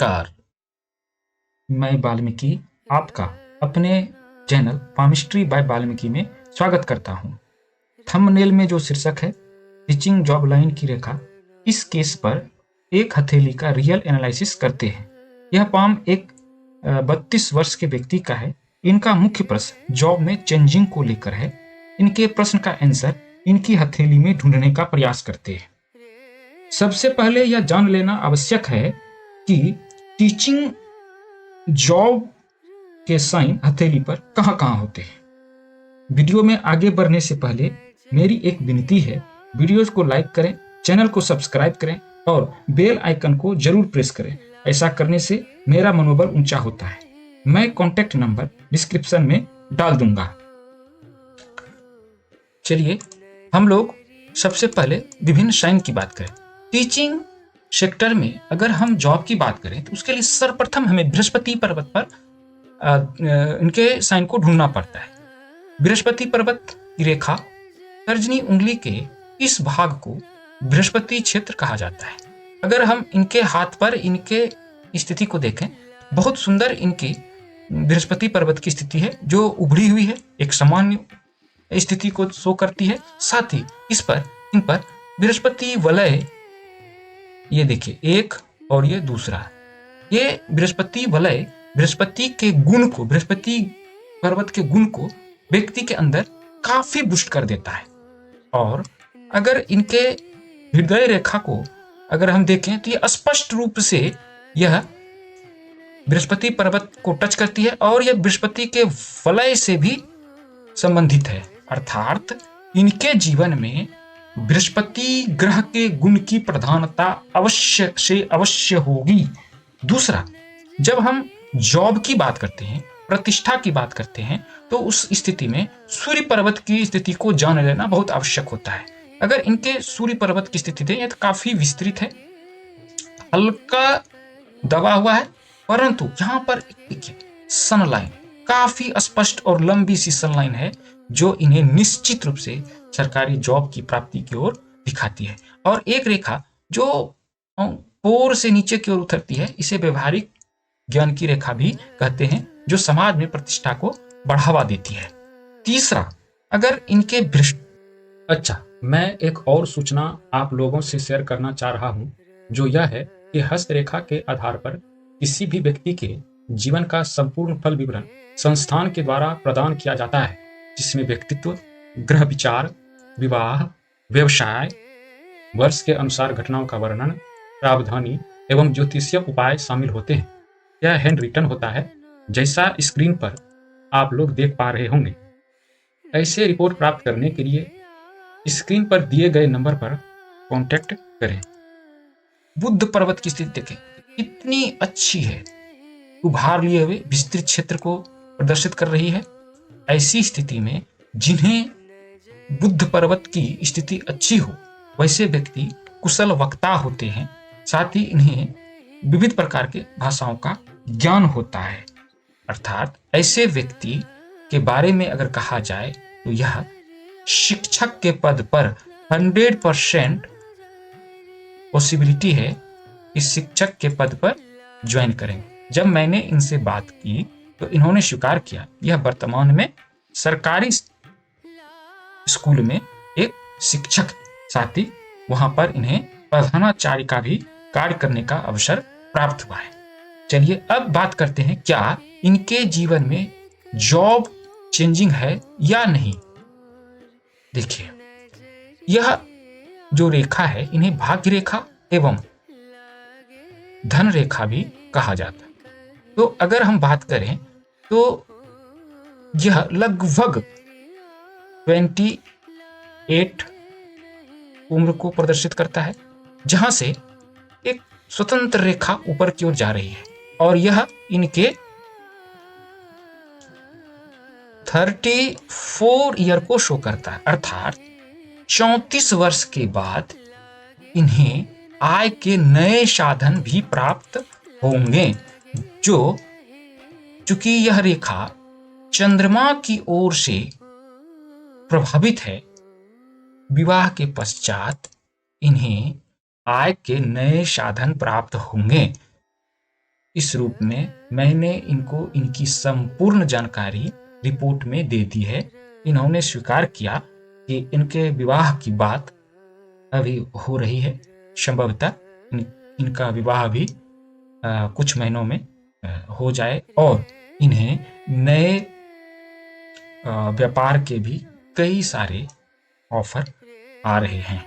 नमस्कार, मैं वाल्मीकि आपका अपने चैनल पामिस्ट्री बाय वाल्मीकि में स्वागत करता हूं। थंबनेल में जो शीर्षक है टीचिंग जॉब लाइन की रेखा, इस केस पर एक हथेली का रियल एनालिसिस करते हैं। यह पाम एक 32 वर्ष के व्यक्ति का है। इनका मुख्य प्रश्न जॉब में चेंजिंग को लेकर है। इनके प्रश्न का आंसर इनकी हथेली में ढूंढने का प्रयास करते हैं। सबसे पहले यह जान लेना आवश्यक है कि टीचिंग जॉब के साइन हथेली पर कहां-कहां होते हैं। वीडियो में आगे बढ़ने से पहले मेरी एक विनती है, वीडियोस को लाइक करें, चैनल को सब्सक्राइब करें और बेल आइकन को जरूर प्रेस करें। ऐसा करने से मेरा मनोबल ऊंचा होता है। मैं कॉन्टैक्ट नंबर डिस्क्रिप्शन में डाल दूंगा। चलिए हम लोग सबसे पहले विभिन्न साइन की बात करें। टीचिंग सेक्टर में अगर हम जॉब की बात करें तो उसके लिए सर्वप्रथम हमें बृहस्पति पर्वत पर इनके साइन को ढूंढना पड़ता है। बृहस्पति पर्वत की रेखा तर्जनी उंगली के इस भाग को बृहस्पति क्षेत्र कहा जाता है। अगर हम इनके हाथ पर इनके स्थिति को देखें, बहुत सुंदर इनकी बृहस्पति पर्वत की स्थिति है जो उभड़ी हुई है, एक सामान्य स्थिति को शो करती है। साथ ही इन पर बृहस्पति वलय, ये देखिए एक और ये दूसरा, ये बृहस्पति वलय बृहस्पति के गुण को, बृहस्पति पर्वत के गुण को व्यक्ति के अंदर काफी बुस्ट कर देता है। और अगर इनके हृदय रेखा को अगर हम देखें तो ये स्पष्ट रूप से यह बृहस्पति पर्वत को टच करती है और यह बृहस्पति के वलय से भी संबंधित है। अर्थात इनके जीवन में बृहस्पति ग्रह के गुण की प्रधानता अवश्य से अवश्य होगी। दूसरा, जब हम जॉब की बात करते हैं, प्रतिष्ठा की बात करते हैं, तो उस स्थिति में सूर्य पर्वत की स्थिति को जान लेना बहुत आवश्यक होता है। अगर इनके सूर्य पर्वत की स्थिति है, यह तो काफी विस्तृत है, हल्का दबा हुआ है, परंतु यहाँ पर देखिए सनलाइन काफी स्पष्ट और लंबी सी सनलाइन है जो इन्हें निश्चित रूप से सरकारी जॉब की प्राप्ति की ओर दिखाती है। और एक रेखा जो पोर से नीचे की ओर उतरती है, इसे व्यवहारिक ज्ञान की रेखा भी कहते हैं, जो समाज में प्रतिष्ठा को बढ़ावा देती है। तीसरा, अगर इनके मैं एक और सूचना आप लोगों से शेयर करना चाह रहा हूं, जो यह है कि हस्तरेखा के आधार पर किसी भी व्यक्ति के जीवन का संपूर्ण फल विवरण संस्थान के द्वारा प्रदान किया जाता है, जिसमें व्यक्तित्व, ग्रह विचार, विवाह, व्यवसाय, वर्ष के अनुसार घटनाओं का वर्णन, प्रावधानी एवं ज्योतिषीय उपाय शामिल होते हैं। यह हैंड रिटन होता है, जैसा स्क्रीन पर आप लोग देख पा रहे होंगे। ऐसे रिपोर्ट प्राप्त करने के लिए स्क्रीन पर दिए गए नंबर पर कांटेक्ट करें। बुध पर्वत की स्थिति देखें कितनी अच्छी है, उभार लिए हुए विस्तृत क्षेत्र को प्रदर्शित कर रही है। ऐसी स्थिति में जिन्हें बुध पर्वत की स्थिति अच्छी हो, वैसे व्यक्ति कुशल वक्ता होते हैं। साथ ही इन्हें विविध प्रकार के भाषाओं का ज्ञान होता है। अर्थात ऐसे व्यक्ति के बारे में अगर कहा जाए तो यह शिक्षक के पद पर 100% पॉसिबिलिटी है कि शिक्षक के पद पर ज्वाइन करेंगे। जब मैंने इनसे बात की तो इन्होंने स्वीकार किया यह वर्तमान में सरकारी स्कूल में एक शिक्षक, साथ ही वहां पर इन्हें प्रधानाचार्य का भी कार्य करने का अवसर प्राप्त हुआ है। चलिए अब बात करते हैं क्या इनके जीवन में जॉब चेंजिंग है या नहीं। देखिए, यह जो रेखा है इन्हें भाग्य रेखा एवं धन रेखा भी कहा जाता है। तो अगर हम बात करें तो यह लगभग 28 उम्र को प्रदर्शित करता है, जहां से एक स्वतंत्र रेखा ऊपर की ओर जा रही है और यह इनके 34 ईयर को शो करता है। अर्थात 34 वर्ष के बाद इन्हें आय के नए साधन भी प्राप्त होंगे, जो चूंकि यह रेखा चंद्रमा की ओर से प्रभावित है, विवाह के पश्चात इन्हें आय के नए साधन प्राप्त होंगे। इस रूप में मैंने इनको इनकी संपूर्ण जानकारी रिपोर्ट में दे दी है। इन्होंने स्वीकार किया कि इनके विवाह की बात अभी हो रही है। संभवतः इनका विवाह भी कुछ महीनों में हो जाए और इन्हें नए व्यापार के भी कई सारे ऑफर आ रहे हैं।